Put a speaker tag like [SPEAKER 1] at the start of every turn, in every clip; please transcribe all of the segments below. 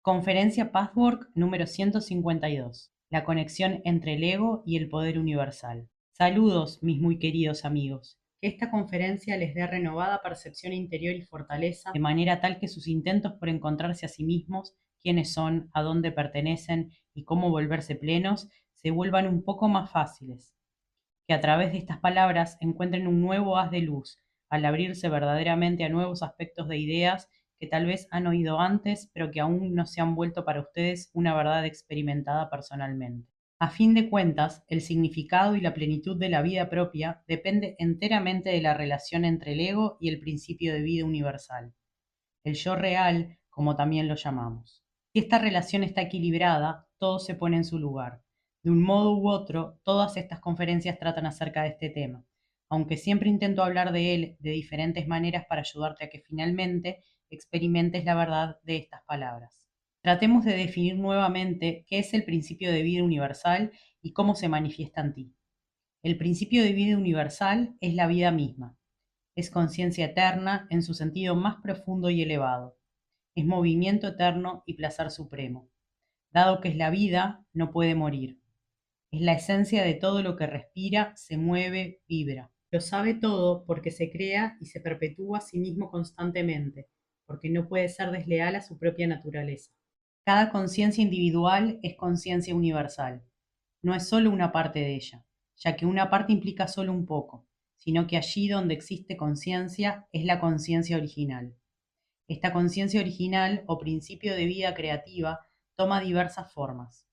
[SPEAKER 1] Conferencia Pathwork número 152. La conexión entre el ego y el poder universal. Saludos, mis muy queridos amigos. Que esta conferencia les dé renovada percepción interior y fortaleza, de manera tal que sus intentos por encontrarse a sí mismos, quiénes son, a dónde pertenecen y cómo volverse plenos, se vuelvan un poco más fáciles. Que a través de estas palabras encuentren un nuevo haz de luz, al abrirse verdaderamente a nuevos aspectos de ideas que tal vez han oído antes, pero que aún no se han vuelto para ustedes una verdad experimentada personalmente. A fin de cuentas, el significado y la plenitud de la vida propia depende enteramente de la relación entre el ego y el principio de vida universal, el yo real, como también lo llamamos. Si esta relación está equilibrada, todo se pone en su lugar. De un modo u otro, todas estas conferencias tratan acerca de este tema, aunque siempre intento hablar de él de diferentes maneras para ayudarte a que finalmente experimentes la verdad de estas palabras. Tratemos de definir nuevamente qué es el principio de vida universal y cómo se manifiesta en ti. El principio de vida universal es la vida misma. Es conciencia eterna en su sentido más profundo y elevado. Es movimiento eterno y placer supremo. Dado que es la vida, no puede morir. Es la esencia de todo lo que respira, se mueve, vibra. Lo sabe todo porque se crea y se perpetúa a sí mismo constantemente, porque no puede ser desleal a su propia naturaleza. Cada conciencia individual es conciencia universal. No es solo una parte de ella, ya que una parte implica solo un poco, sino que allí donde existe conciencia es la conciencia original. Esta conciencia original o principio de vida creativa toma diversas formas.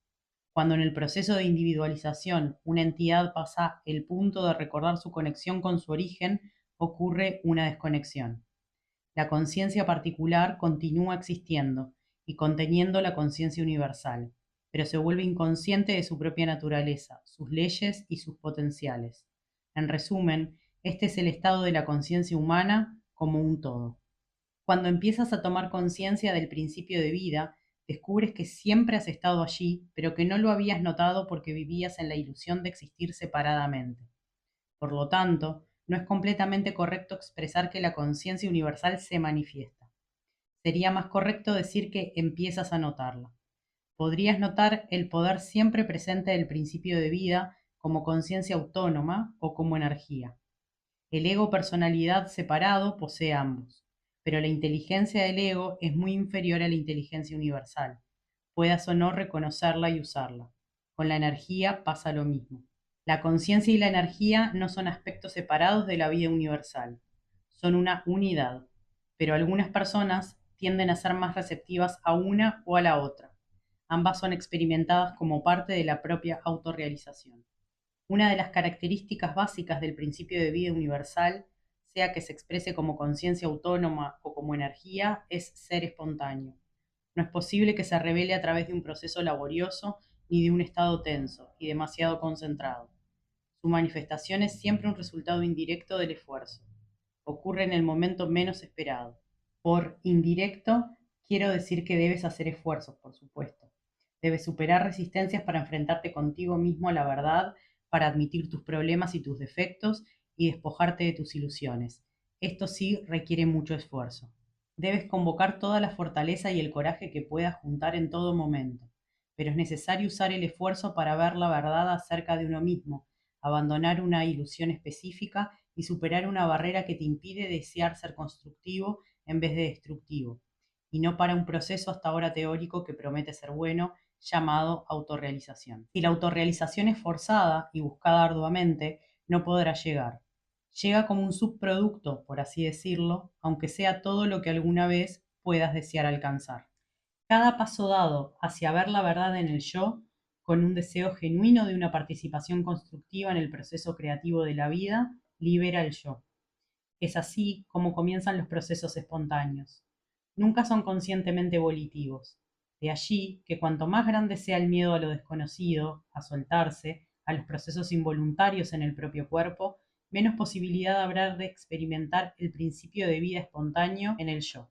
[SPEAKER 1] Cuando en el proceso de individualización una entidad pasa el punto de recordar su conexión con su origen, ocurre una desconexión. La conciencia particular continúa existiendo y conteniendo la conciencia universal, pero se vuelve inconsciente de su propia naturaleza, sus leyes y sus potenciales. En resumen, este es el estado de la conciencia humana como un todo. Cuando empiezas a tomar conciencia del principio de vida, descubres que siempre has estado allí, pero que no lo habías notado porque vivías en la ilusión de existir separadamente. Por lo tanto, no es completamente correcto expresar que la conciencia universal se manifiesta. Sería más correcto decir que empiezas a notarla. Podrías notar el poder siempre presente del principio de vida como conciencia autónoma o como energía. El ego personalidad separado posee ambos, pero la inteligencia del ego es muy inferior a la inteligencia universal, puedas o no reconocerla y usarla. Con la energía pasa lo mismo. La conciencia y la energía no son aspectos separados de la vida universal, son una unidad, pero algunas personas tienden a ser más receptivas a una o a la otra. Ambas son experimentadas como parte de la propia autorrealización. Una de las características básicas del principio de vida universal, sea que se exprese como conciencia autónoma o como energía, es ser espontáneo. No es posible que se revele a través de un proceso laborioso ni de un estado tenso y demasiado concentrado. Su manifestación es siempre un resultado indirecto del esfuerzo. Ocurre en el momento menos esperado. Por indirecto, quiero decir que debes hacer esfuerzos, por supuesto. Debes superar resistencias para enfrentarte contigo mismo a la verdad, para admitir tus problemas y tus defectos y despojarte de tus ilusiones. Esto sí requiere mucho esfuerzo. Debes convocar toda la fortaleza y el coraje que puedas juntar en todo momento, pero es necesario usar el esfuerzo para ver la verdad acerca de uno mismo, abandonar una ilusión específica y superar una barrera que te impide desear ser constructivo en vez de destructivo, y no para un proceso hasta ahora teórico que promete ser bueno, llamado autorrealización. Si la autorrealización es forzada y buscada arduamente, no podrá llegar. Llega como un subproducto, por así decirlo, aunque sea todo lo que alguna vez puedas desear alcanzar. Cada paso dado hacia ver la verdad en el yo, con un deseo genuino de una participación constructiva en el proceso creativo de la vida, libera el yo. Es así como comienzan los procesos espontáneos. Nunca son conscientemente volitivos. De allí que cuanto más grande sea el miedo a lo desconocido, a soltarse, a los procesos involuntarios en el propio cuerpo, menos posibilidad habrá de experimentar el principio de vida espontáneo en el yo.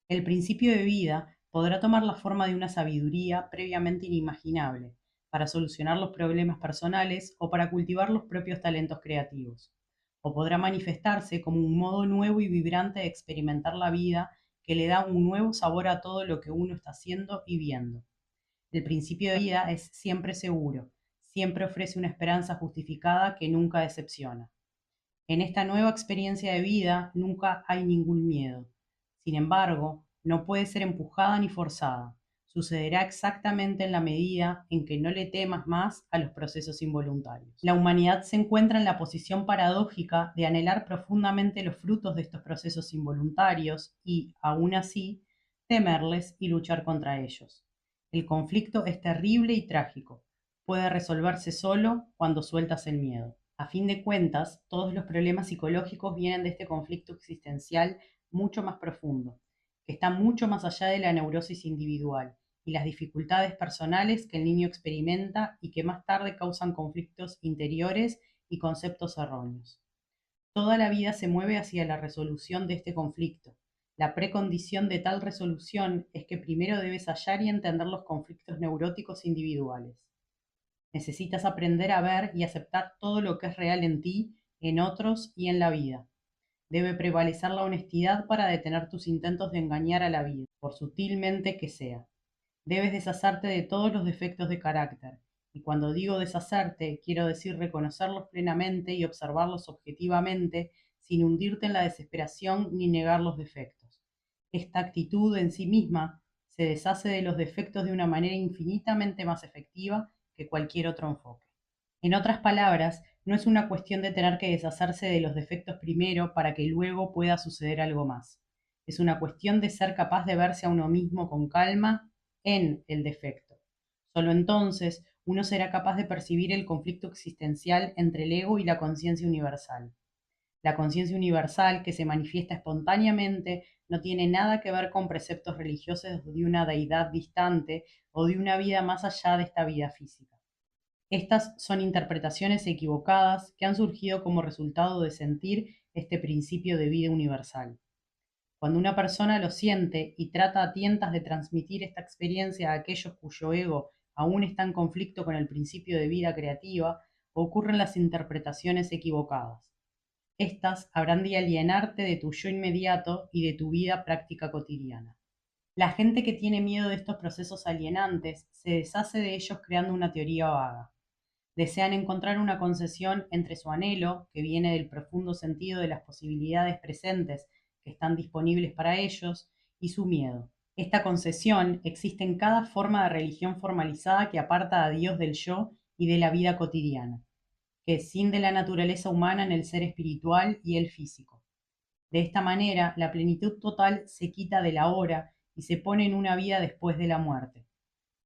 [SPEAKER 1] El principio de vida podrá tomar la forma de una sabiduría previamente inimaginable, para solucionar los problemas personales o para cultivar los propios talentos creativos. O podrá manifestarse como un modo nuevo y vibrante de experimentar la vida que le da un nuevo sabor a todo lo que uno está haciendo y viendo. El principio de vida es siempre seguro, siempre ofrece una esperanza justificada que nunca decepciona. En esta nueva experiencia de vida nunca hay ningún miedo. Sin embargo, no puede ser empujada ni forzada. Sucederá exactamente en la medida en que no le temas más a los procesos involuntarios. La humanidad se encuentra en la posición paradójica de anhelar profundamente los frutos de estos procesos involuntarios y, aún así, temerles y luchar contra ellos. El conflicto es terrible y trágico. Puede resolverse solo cuando sueltas el miedo. A fin de cuentas, todos los problemas psicológicos vienen de este conflicto existencial mucho más profundo, que está mucho más allá de la neurosis individual y las dificultades personales que el niño experimenta y que más tarde causan conflictos interiores y conceptos erróneos. Toda la vida se mueve hacia la resolución de este conflicto. La precondición de tal resolución es que primero debes hallar y entender los conflictos neuróticos individuales. Necesitas aprender a ver y aceptar todo lo que es real en ti, en otros y en la vida. Debe prevalecer la honestidad para detener tus intentos de engañar a la vida, por sutilmente que sea. Debes deshacerte de todos los defectos de carácter, y cuando digo deshacerte, quiero decir reconocerlos plenamente y observarlos objetivamente, sin hundirte en la desesperación ni negar los defectos. Esta actitud en sí misma se deshace de los defectos de una manera infinitamente más efectiva que cualquier otro enfoque. En otras palabras, no es una cuestión de tener que deshacerse de los defectos primero para que luego pueda suceder algo más. Es una cuestión de ser capaz de verse a uno mismo con calma en el defecto. Solo entonces uno será capaz de percibir el conflicto existencial entre el ego y la conciencia universal. La conciencia universal, que se manifiesta espontáneamente, no tiene nada que ver con preceptos religiosos de una deidad distante o de una vida más allá de esta vida física. Estas son interpretaciones equivocadas que han surgido como resultado de sentir este principio de vida universal. Cuando una persona lo siente y trata a tientas de transmitir esta experiencia a aquellos cuyo ego aún está en conflicto con el principio de vida creativa, ocurren las interpretaciones equivocadas. Estas habrán de alienarte de tu yo inmediato y de tu vida práctica cotidiana. La gente que tiene miedo de estos procesos alienantes se deshace de ellos creando una teoría vaga. Desean encontrar una concesión entre su anhelo, que viene del profundo sentido de las posibilidades presentes que están disponibles para ellos, y su miedo. Esta concesión existe en cada forma de religión formalizada que aparta a Dios del yo y de la vida cotidiana, que escinde la naturaleza humana en el ser espiritual y el físico. De esta manera, la plenitud total se quita de la hora y se pone en una vida después de la muerte.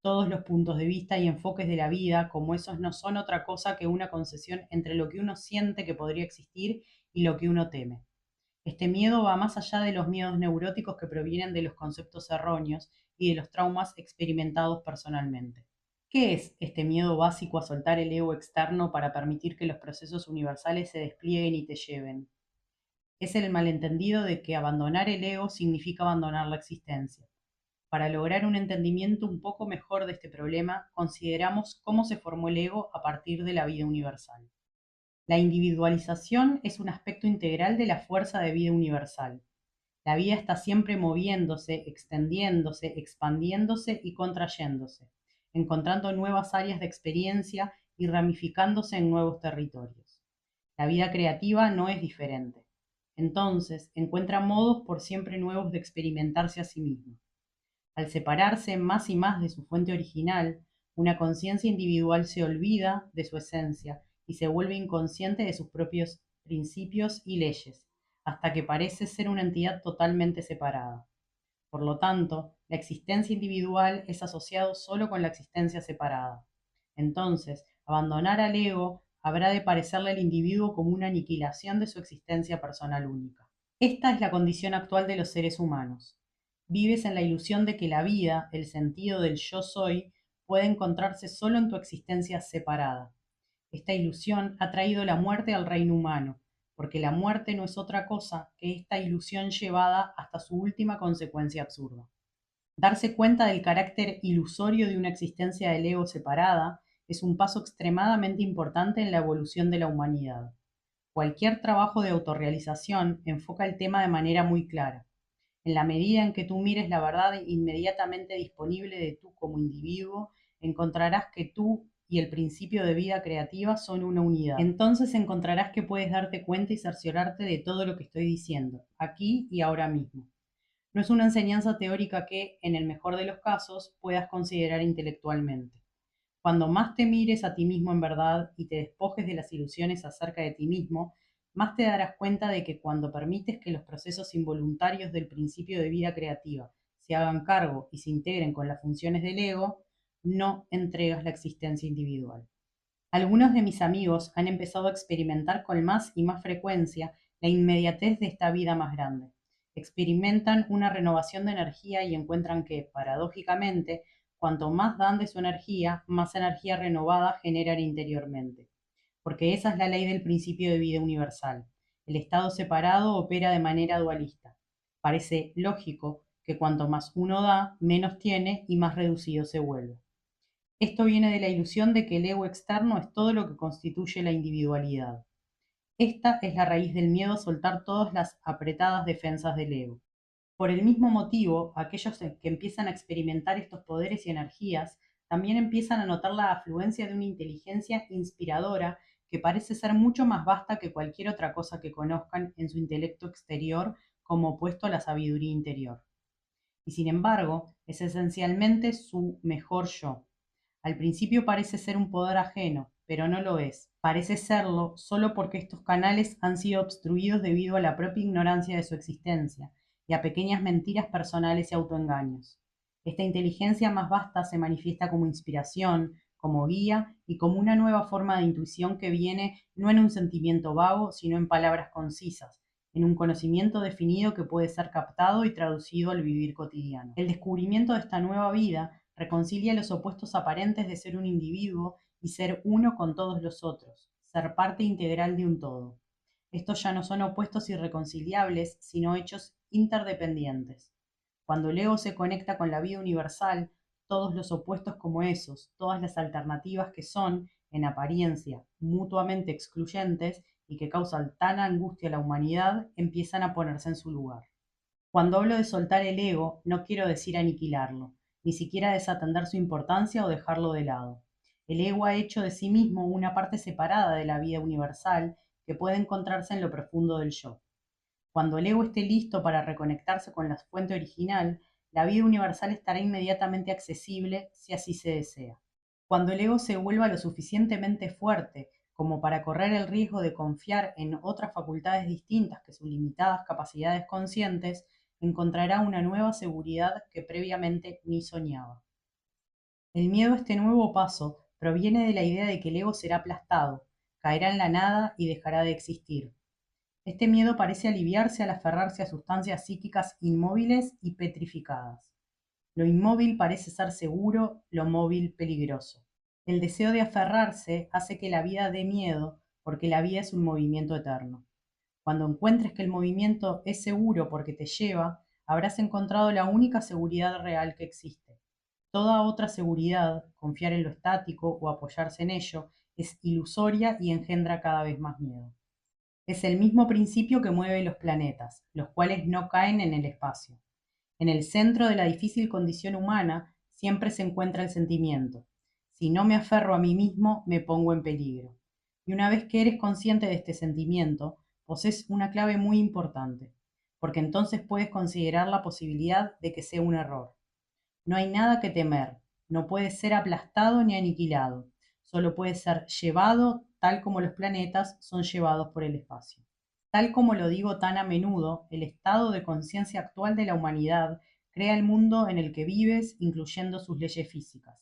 [SPEAKER 1] Todos los puntos de vista y enfoques de la vida, como esos, no son otra cosa que una concesión entre lo que uno siente que podría existir y lo que uno teme. Este miedo va más allá de los miedos neuróticos que provienen de los conceptos erróneos y de los traumas experimentados personalmente. ¿Qué es este miedo básico a soltar el ego externo para permitir que los procesos universales se desplieguen y te lleven? Es el malentendido de que abandonar el ego significa abandonar la existencia. Para lograr un entendimiento un poco mejor de este problema, consideramos cómo se formó el ego a partir de la vida universal. La individualización es un aspecto integral de la fuerza de vida universal. La vida está siempre moviéndose, extendiéndose, expandiéndose y contrayéndose, encontrando nuevas áreas de experiencia y ramificándose en nuevos territorios. La vida creativa no es diferente. Entonces, encuentra modos por siempre nuevos de experimentarse a sí misma. Al separarse más y más de su fuente original, una conciencia individual se olvida de su esencia y se vuelve inconsciente de sus propios principios y leyes, hasta que parece ser una entidad totalmente separada. Por lo tanto, la existencia individual es asociado solo con la existencia separada. Entonces, abandonar al ego habrá de parecerle al individuo como una aniquilación de su existencia personal única. Esta es la condición actual de los seres humanos. Vives en la ilusión de que la vida, el sentido del yo soy, puede encontrarse solo en tu existencia separada. Esta ilusión ha traído la muerte al reino humano, porque la muerte no es otra cosa que esta ilusión llevada hasta su última consecuencia absurda. Darse cuenta del carácter ilusorio de una existencia del ego separada es un paso extremadamente importante en la evolución de la humanidad. Cualquier trabajo de autorrealización enfoca el tema de manera muy clara. En la medida en que tú mires la verdad inmediatamente disponible de tú como individuo, encontrarás que tú y el principio de vida creativa son una unidad. Entonces encontrarás que puedes darte cuenta y cerciorarte de todo lo que estoy diciendo, aquí y ahora mismo. No es una enseñanza teórica que, en el mejor de los casos, puedas considerar intelectualmente. Cuando más te mires a ti mismo en verdad y te despojes de las ilusiones acerca de ti mismo, más te darás cuenta de que cuando permites que los procesos involuntarios del principio de vida creativa se hagan cargo y se integren con las funciones del ego, no entregas la existencia individual. Algunos de mis amigos han empezado a experimentar con más y más frecuencia la inmediatez de esta vida más grande. Experimentan una renovación de energía y encuentran que, paradójicamente, cuanto más dan de su energía, más energía renovada generan interiormente. Porque esa es la ley del principio de vida universal. El estado separado opera de manera dualista. Parece lógico que cuanto más uno da, menos tiene y más reducido se vuelve. Esto viene de la ilusión de que el ego externo es todo lo que constituye la individualidad. Esta es la raíz del miedo a soltar todas las apretadas defensas del ego. Por el mismo motivo, aquellos que empiezan a experimentar estos poderes y energías también empiezan a notar la afluencia de una inteligencia inspiradora que parece ser mucho más vasta que cualquier otra cosa que conozcan en su intelecto exterior como opuesto a la sabiduría interior. Y sin embargo, es esencialmente su mejor yo. Al principio parece ser un poder ajeno, pero no lo es. Parece serlo solo porque estos canales han sido obstruidos debido a la propia ignorancia de su existencia y a pequeñas mentiras personales y autoengaños. Esta inteligencia más vasta se manifiesta como inspiración, como guía y como una nueva forma de intuición que viene no en un sentimiento vago, sino en palabras concisas, en un conocimiento definido que puede ser captado y traducido al vivir cotidiano. El descubrimiento de esta nueva vida reconcilia los opuestos aparentes de ser un individuo y ser uno con todos los otros, ser parte integral de un todo. Estos ya no son opuestos irreconciliables, sino hechos interdependientes. Cuando el ego se conecta con la vida universal, todos los opuestos como esos, todas las alternativas que son, en apariencia, mutuamente excluyentes y que causan tan angustia a la humanidad, empiezan a ponerse en su lugar. Cuando hablo de soltar el ego, no quiero decir aniquilarlo, ni siquiera desatender su importancia o dejarlo de lado. El ego ha hecho de sí mismo una parte separada de la vida universal que puede encontrarse en lo profundo del yo. Cuando el ego esté listo para reconectarse con la fuente original, la vida universal estará inmediatamente accesible si así se desea. Cuando el ego se vuelva lo suficientemente fuerte como para correr el riesgo de confiar en otras facultades distintas que sus limitadas capacidades conscientes, encontrará una nueva seguridad que previamente ni soñaba. El miedo a este nuevo paso proviene de la idea de que el ego será aplastado, caerá en la nada y dejará de existir. Este miedo parece aliviarse al aferrarse a sustancias psíquicas inmóviles y petrificadas. Lo inmóvil parece ser seguro, lo móvil peligroso. El deseo de aferrarse hace que la vida dé miedo, porque la vida es un movimiento eterno. Cuando encuentres que el movimiento es seguro porque te lleva, habrás encontrado la única seguridad real que existe. Toda otra seguridad, confiar en lo estático o apoyarse en ello, es ilusoria y engendra cada vez más miedo. Es el mismo principio que mueve los planetas, los cuales no caen en el espacio. En el centro de la difícil condición humana siempre se encuentra el sentimiento. Si no me aferro a mí mismo, me pongo en peligro. Y una vez que eres consciente de este sentimiento, posees una clave muy importante, porque entonces puedes considerar la posibilidad de que sea un error. No hay nada que temer, no puede ser aplastado ni aniquilado, solo puede ser llevado tal como los planetas son llevados por el espacio. Tal como lo digo tan a menudo, el estado de conciencia actual de la humanidad crea el mundo en el que vives, incluyendo sus leyes físicas.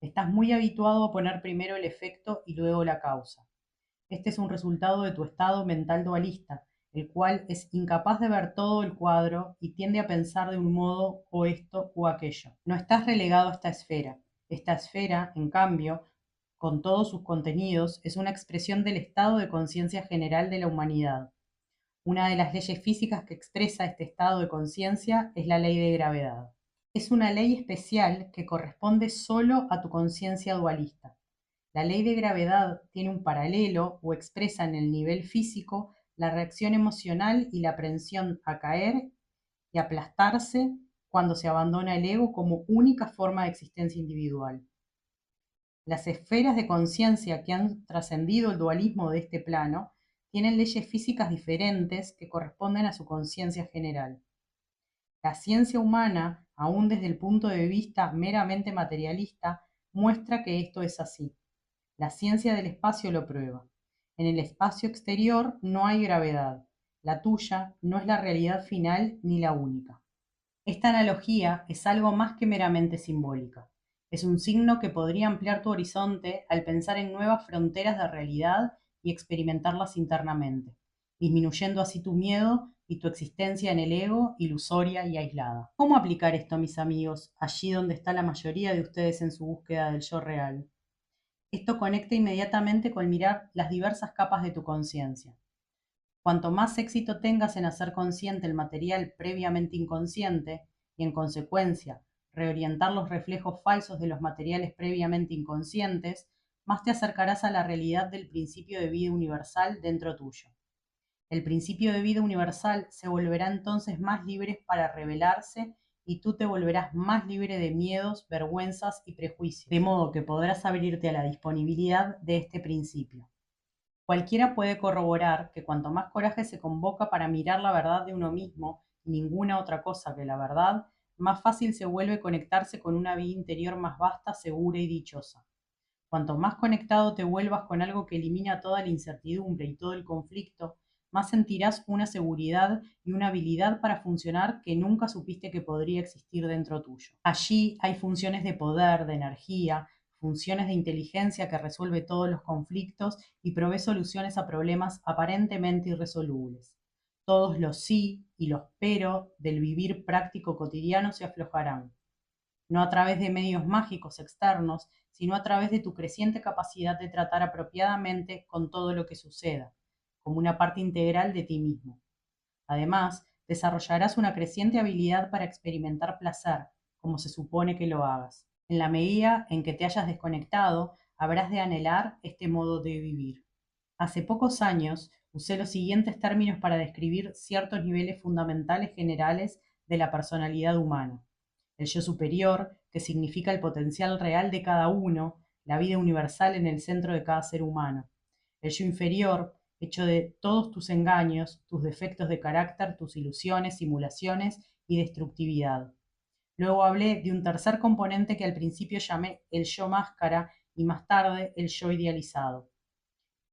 [SPEAKER 1] Estás muy habituado a poner primero el efecto y luego la causa. Este es un resultado de tu estado mental dualista, el cual es incapaz de ver todo el cuadro y tiende a pensar de un modo o esto o aquello. No estás relegado a esta esfera. Esta esfera, en cambio, con todos sus contenidos, es una expresión del estado de conciencia general de la humanidad. Una de las leyes físicas que expresa este estado de conciencia es la ley de gravedad. Es una ley especial que corresponde solo a tu conciencia dualista. La ley de gravedad tiene un paralelo o expresa en el nivel físico la reacción emocional y la aprensión a caer, y aplastarse cuando se abandona el ego como única forma de existencia individual. Las esferas de conciencia que han trascendido el dualismo de este plano tienen leyes físicas diferentes que corresponden a su conciencia general. La ciencia humana, aún desde el punto de vista meramente materialista, muestra que esto es así. La ciencia del espacio lo prueba. En el espacio exterior no hay gravedad. La tuya no es la realidad final ni la única. Esta analogía es algo más que meramente simbólica. Es un signo que podría ampliar tu horizonte al pensar en nuevas fronteras de realidad y experimentarlas internamente, disminuyendo así tu miedo y tu existencia en el ego ilusoria y aislada. ¿Cómo aplicar esto, mis amigos, allí donde está la mayoría de ustedes en su búsqueda del yo real? Esto conecta inmediatamente con mirar las diversas capas de tu conciencia. Cuanto más éxito tengas en hacer consciente el material previamente inconsciente y, en consecuencia, reorientar los reflejos falsos de los materiales previamente inconscientes, más te acercarás a la realidad del principio de vida universal dentro tuyo. El principio de vida universal se volverá entonces más libre para revelarse y tú te volverás más libre de miedos, vergüenzas y prejuicios, de modo que podrás abrirte a la disponibilidad de este principio. Cualquiera puede corroborar que cuanto más coraje se convoca para mirar la verdad de uno mismo y ninguna otra cosa que la verdad, más fácil se vuelve conectarse con una vida interior más vasta, segura y dichosa. Cuanto más conectado te vuelvas con algo que elimina toda la incertidumbre y todo el conflicto, más sentirás una seguridad y una habilidad para funcionar que nunca supiste que podría existir dentro tuyo. Allí hay funciones de poder, de energía, funciones de inteligencia que resuelve todos los conflictos y provee soluciones a problemas aparentemente irresolubles. Todos los sí y los pero del vivir práctico cotidiano se aflojarán, no a través de medios mágicos externos, sino a través de tu creciente capacidad de tratar apropiadamente con todo lo que suceda, como una parte integral de ti mismo. Además, desarrollarás una creciente habilidad para experimentar placer, como se supone que lo hagas. En la medida en que te hayas desconectado, habrás de anhelar este modo de vivir. Hace pocos años usé los siguientes términos para describir ciertos niveles fundamentales generales de la personalidad humana: el yo superior, que significa el potencial real de cada uno, la vida universal en el centro de cada ser humano; el yo inferior, hecho de todos tus engaños, tus defectos de carácter, tus ilusiones, simulaciones y destructividad. Luego hablé de un tercer componente que al principio llamé el yo máscara y más tarde el yo idealizado.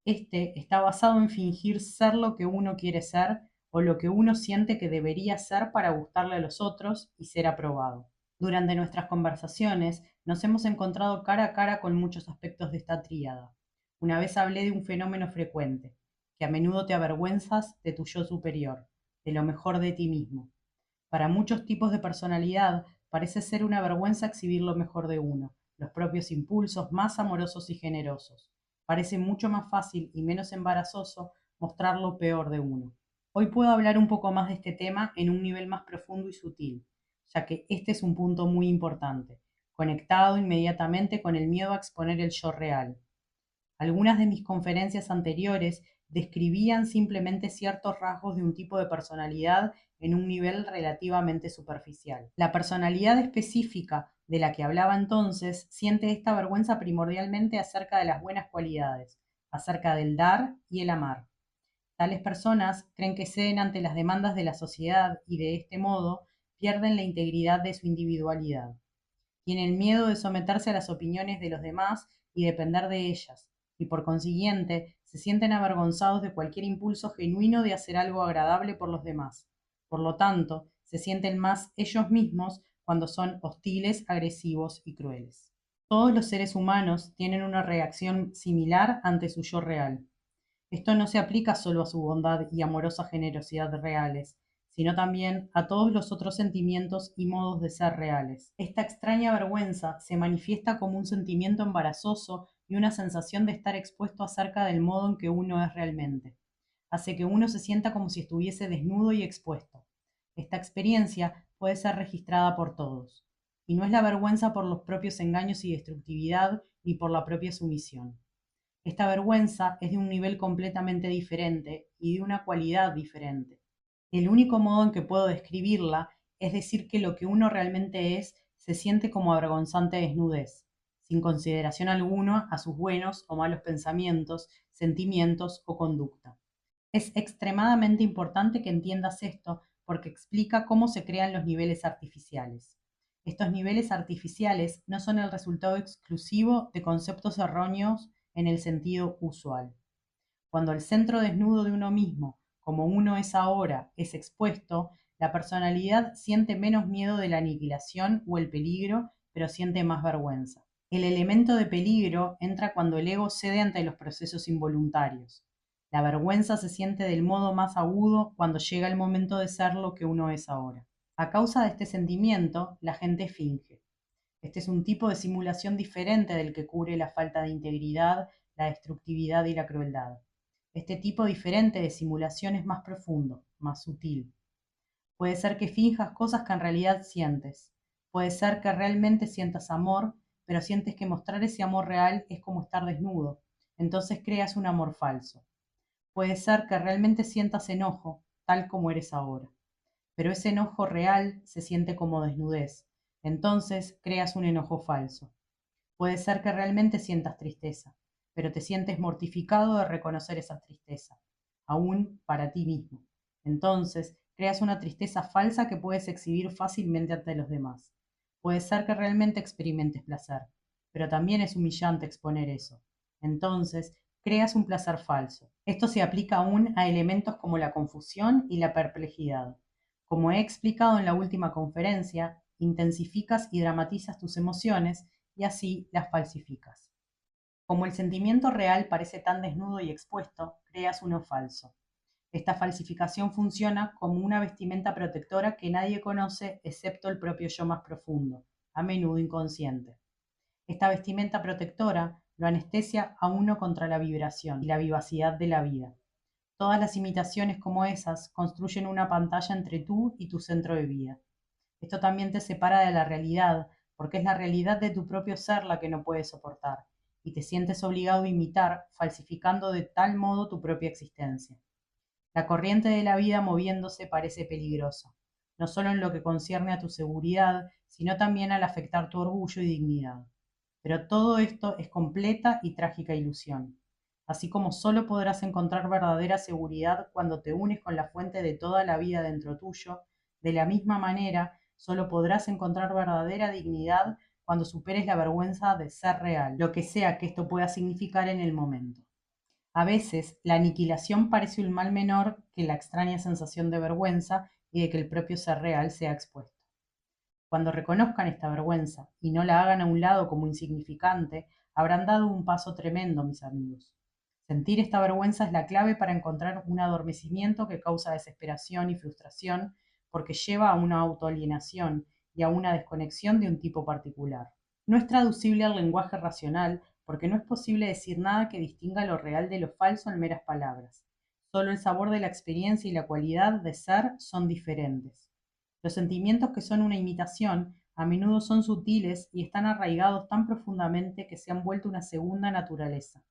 [SPEAKER 1] Este está basado en fingir ser lo que uno quiere ser o lo que uno siente que debería ser para gustarle a los otros y ser aprobado. Durante nuestras conversaciones nos hemos encontrado cara a cara con muchos aspectos de esta tríada. Una vez hablé de un fenómeno frecuente, que a menudo te avergüenzas de tu yo superior, de lo mejor de ti mismo. Para muchos tipos de personalidad parece ser una vergüenza exhibir lo mejor de uno, los propios impulsos más amorosos y generosos. Parece mucho más fácil y menos embarazoso mostrar lo peor de uno. Hoy puedo hablar un poco más de este tema en un nivel más profundo y sutil, ya que este es un punto muy importante, conectado inmediatamente con el miedo a exponer el yo real. Algunas de mis conferencias anteriores describían simplemente ciertos rasgos de un tipo de personalidad en un nivel relativamente superficial. La personalidad específica de la que hablaba entonces siente esta vergüenza primordialmente acerca de las buenas cualidades, acerca del dar y el amar. Tales personas creen que ceden ante las demandas de la sociedad y de este modo pierden la integridad de su individualidad. Tienen miedo de someterse a las opiniones de los demás y depender de ellas, y por consiguiente se sienten avergonzados de cualquier impulso genuino de hacer algo agradable por los demás. Por lo tanto, se sienten más ellos mismos cuando son hostiles, agresivos y crueles. Todos los seres humanos tienen una reacción similar ante su yo real. Esto no se aplica solo a su bondad y amorosa generosidad reales, sino también a todos los otros sentimientos y modos de ser reales. Esta extraña vergüenza se manifiesta como un sentimiento embarazoso y una sensación de estar expuesto acerca del modo en que uno es realmente. Hace que uno se sienta como si estuviese desnudo y expuesto. Esta experiencia puede ser registrada por todos, y no es la vergüenza por los propios engaños y destructividad ni por la propia sumisión. Esta vergüenza es de un nivel completamente diferente y de una cualidad diferente. El único modo en que puedo describirla es decir que lo que uno realmente es se siente como avergonzante desnudez, sin consideración alguna a sus buenos o malos pensamientos, sentimientos o conducta. Es extremadamente importante que entiendas esto porque explica cómo se crean los niveles artificiales. Estos niveles artificiales no son el resultado exclusivo de conceptos erróneos en el sentido usual. Cuando el centro desnudo de uno mismo, como uno es ahora, es expuesto, la personalidad siente menos miedo de la aniquilación o el peligro, pero siente más vergüenza. El elemento de peligro entra cuando el ego cede ante los procesos involuntarios. La vergüenza se siente del modo más agudo cuando llega el momento de ser lo que uno es ahora. A causa de este sentimiento, la gente finge. Este es un tipo de simulación diferente del que cubre la falta de integridad, la destructividad y la crueldad. Este tipo diferente de simulación es más profundo, más sutil. Puede ser que finjas cosas que en realidad sientes. Puede ser que realmente sientas amor, pero sientes que mostrar ese amor real es como estar desnudo. Entonces creas un amor falso. Puede ser que realmente sientas enojo, tal como eres ahora. Pero ese enojo real se siente como desnudez. Entonces creas un enojo falso. Puede ser que realmente sientas tristeza, pero te sientes mortificado de reconocer esa tristeza, aún para ti mismo. Entonces creas una tristeza falsa que puedes exhibir fácilmente ante los demás. Puede ser que realmente experimentes placer, pero también es humillante exponer eso. Entonces creas un placer falso. Esto se aplica aún a elementos como la confusión y la perplejidad. Como he explicado en la última conferencia, intensificas y dramatizas tus emociones y así las falsificas. Como el sentimiento real parece tan desnudo y expuesto, creas uno falso. Esta falsificación funciona como una vestimenta protectora que nadie conoce excepto el propio yo más profundo, a menudo inconsciente. Esta vestimenta protectora lo anestesia a uno contra la vibración y la vivacidad de la vida. Todas las imitaciones como esas construyen una pantalla entre tú y tu centro de vida. Esto también te separa de la realidad, porque es la realidad de tu propio ser la que no puedes soportar, y te sientes obligado a imitar, falsificando de tal modo tu propia existencia. La corriente de la vida moviéndose parece peligrosa, no solo en lo que concierne a tu seguridad, sino también al afectar tu orgullo y dignidad. Pero todo esto es completa y trágica ilusión. Así como solo podrás encontrar verdadera seguridad cuando te unes con la fuente de toda la vida dentro tuyo, de la misma manera, solo podrás encontrar verdadera dignidad cuando superes la vergüenza de ser real, lo que sea que esto pueda significar en el momento. A veces, la aniquilación parece un mal menor que la extraña sensación de vergüenza y de que el propio ser real sea expuesto. Cuando reconozcan esta vergüenza y no la hagan a un lado como insignificante, habrán dado un paso tremendo, mis amigos. Sentir esta vergüenza es la clave para encontrar un adormecimiento que causa desesperación y frustración porque lleva a una autoalienación y a una desconexión de un tipo particular. No es traducible al lenguaje racional porque no es posible decir nada que distinga lo real de lo falso en meras palabras. Solo el sabor de la experiencia y la cualidad de ser son diferentes. Los sentimientos que son una imitación a menudo son sutiles y están arraigados tan profundamente que se han vuelto una segunda naturaleza.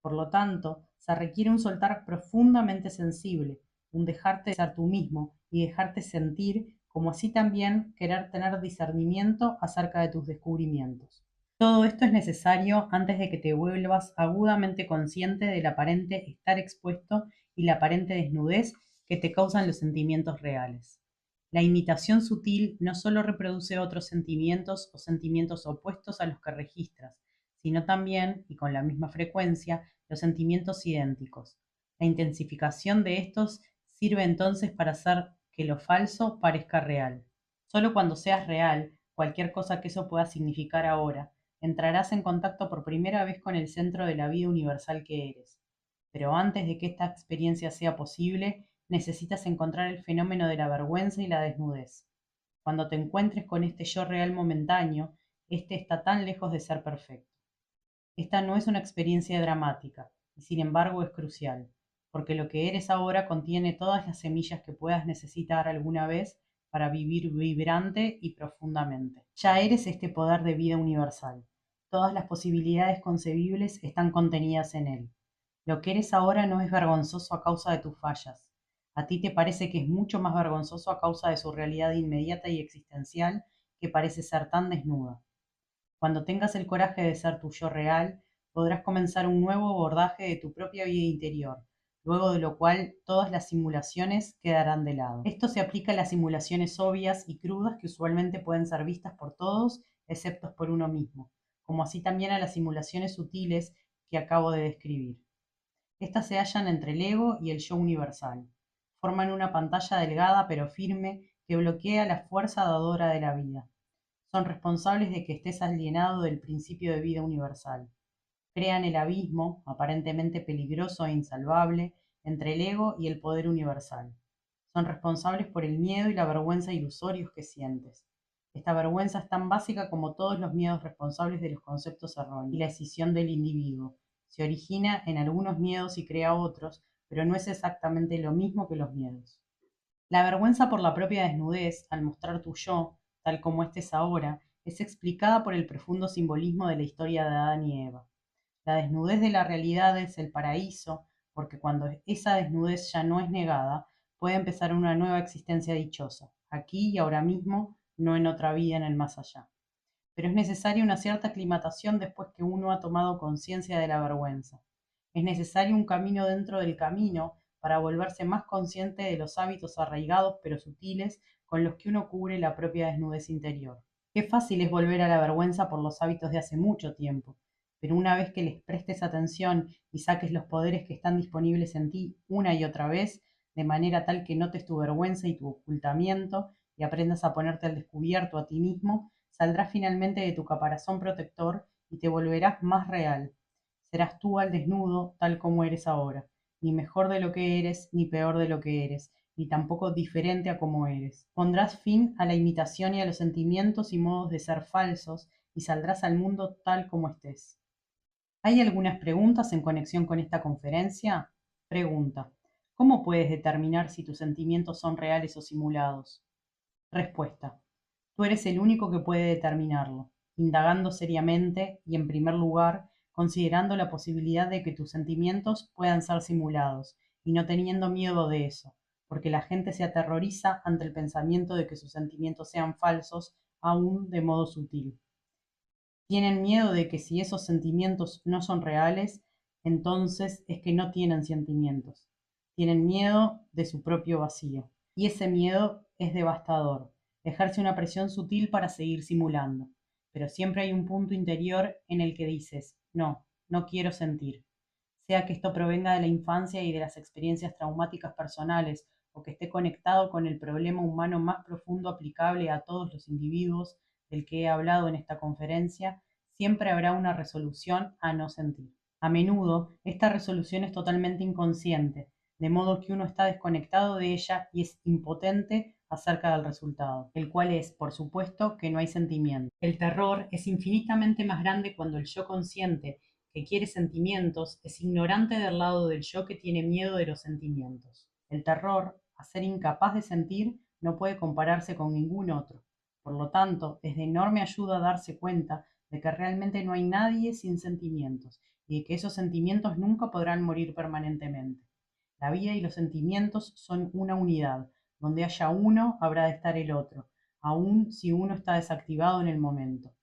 [SPEAKER 1] Por lo tanto, se requiere un soltar profundamente sensible, un dejarte ser tú mismo y dejarte sentir, como así también querer tener discernimiento acerca de tus descubrimientos. Todo esto es necesario antes de que te vuelvas agudamente consciente del aparente estar expuesto y la aparente desnudez que te causan los sentimientos reales. La imitación sutil no solo reproduce otros sentimientos o sentimientos opuestos a los que registras, sino también, y con la misma frecuencia, los sentimientos idénticos. La intensificación de estos sirve entonces para hacer que lo falso parezca real. Solo cuando seas real, cualquier cosa que eso pueda significar ahora, entrarás en contacto por primera vez con el centro de la vida universal que eres. Pero antes de que esta experiencia sea posible, necesitas encontrar el fenómeno de la vergüenza y la desnudez. Cuando te encuentres con este yo real momentáneo, este está tan lejos de ser perfecto. Esta no es una experiencia dramática, y sin embargo es crucial, porque lo que eres ahora contiene todas las semillas que puedas necesitar alguna vez para vivir vibrante y profundamente. Ya eres este poder de vida universal. Todas las posibilidades concebibles están contenidas en él. Lo que eres ahora no es vergonzoso a causa de tus fallas. A ti te parece que es mucho más vergonzoso a causa de su realidad inmediata y existencial que parece ser tan desnuda. Cuando tengas el coraje de ser tu yo real, podrás comenzar un nuevo abordaje de tu propia vida interior, luego de lo cual todas las simulaciones quedarán de lado. Esto se aplica a las simulaciones obvias y crudas que usualmente pueden ser vistas por todos, excepto por uno mismo, como así también a las simulaciones sutiles que acabo de describir. Estas se hallan entre el ego y el yo universal. Forman una pantalla delgada pero firme que bloquea la fuerza dadora de la vida. Son responsables de que estés alienado del principio de vida universal. Crean el abismo, aparentemente peligroso e insalvable, entre el ego y el poder universal. Son responsables por el miedo y la vergüenza ilusorios que sientes. Esta vergüenza es tan básica como todos los miedos responsables de los conceptos erróneos y la escisión del individuo. Se origina en algunos miedos y crea otros, pero no es exactamente lo mismo que los miedos. La vergüenza por la propia desnudez, al mostrar tu yo, tal como estés ahora, es explicada por el profundo simbolismo de la historia de Adán y Eva. La desnudez de la realidad es el paraíso, porque cuando esa desnudez ya no es negada, puede empezar una nueva existencia dichosa, aquí y ahora mismo, no en otra vida en el más allá. Pero es necesaria una cierta aclimatación después que uno ha tomado conciencia de la vergüenza. Es necesario un camino dentro del camino para volverse más consciente de los hábitos arraigados pero sutiles con los que uno cubre la propia desnudez interior. Qué fácil es volver a la vergüenza por los hábitos de hace mucho tiempo, pero una vez que les prestes atención y saques los poderes que están disponibles en ti una y otra vez, de manera tal que notes tu vergüenza y tu ocultamiento y aprendas a ponerte al descubierto a ti mismo, saldrás finalmente de tu caparazón protector y te volverás más real. Serás tú al desnudo, tal como eres ahora, ni mejor de lo que eres, ni peor de lo que eres, ni tampoco diferente a como eres. Pondrás fin a la imitación y a los sentimientos y modos de ser falsos, y saldrás al mundo tal como estés. ¿Hay algunas preguntas en conexión con esta conferencia? Pregunta. ¿Cómo puedes determinar si tus sentimientos son reales o simulados? Respuesta. Tú eres el único que puede determinarlo, indagando seriamente y, en primer lugar, considerando la posibilidad de que tus sentimientos puedan ser simulados y no teniendo miedo de eso, porque la gente se aterroriza ante el pensamiento de que sus sentimientos sean falsos, aún de modo sutil. Tienen miedo de que si esos sentimientos no son reales, entonces es que no tienen sentimientos. Tienen miedo de su propio vacío. Y ese miedo es devastador. Ejerce una presión sutil para seguir simulando. Pero siempre hay un punto interior en el que dices, no, no quiero sentir. Sea que esto provenga de la infancia y de las experiencias traumáticas personales, o que esté conectado con el problema humano más profundo aplicable a todos los individuos del que he hablado en esta conferencia, siempre habrá una resolución a no sentir. A menudo, esta resolución es totalmente inconsciente, de modo que uno está desconectado de ella y es impotente acerca del resultado, el cual es, por supuesto, que no hay sentimiento. El terror es infinitamente más grande cuando el yo consciente que quiere sentimientos es ignorante del lado del yo que tiene miedo de los sentimientos. El terror, a ser incapaz de sentir, no puede compararse con ningún otro. Por lo tanto, es de enorme ayuda darse cuenta de que realmente no hay nadie sin sentimientos y de que esos sentimientos nunca podrán morir permanentemente. La vida y los sentimientos son una unidad. Donde haya uno, habrá de estar el otro, aun si uno está desactivado en el momento.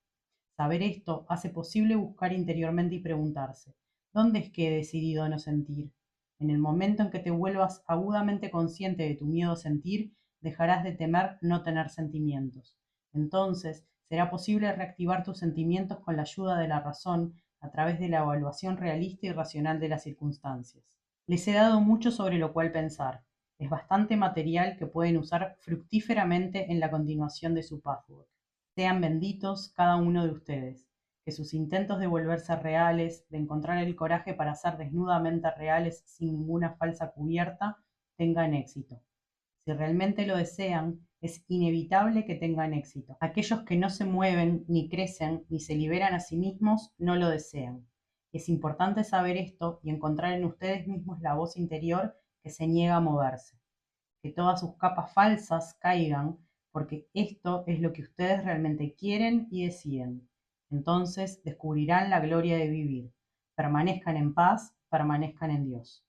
[SPEAKER 1] Saber esto hace posible buscar interiormente y preguntarse, ¿dónde es que he decidido no sentir? En el momento en que te vuelvas agudamente consciente de tu miedo a sentir, dejarás de temer no tener sentimientos. Entonces, será posible reactivar tus sentimientos con la ayuda de la razón a través de la evaluación realista y racional de las circunstancias. Les he dado mucho sobre lo cual pensar. Es bastante material que pueden usar fructíferamente en la continuación de su pathwork. Sean benditos cada uno de ustedes, que sus intentos de volverse reales, de encontrar el coraje para ser desnudamente reales sin ninguna falsa cubierta, tengan éxito. Si realmente lo desean, es inevitable que tengan éxito. Aquellos que no se mueven, ni crecen, ni se liberan a sí mismos, no lo desean. Es importante saber esto y encontrar en ustedes mismos la voz interior que se niega a moverse. Que todas sus capas falsas caigan, porque esto es lo que ustedes realmente quieren y deciden. Entonces descubrirán la gloria de vivir. Permanezcan en paz, permanezcan en Dios.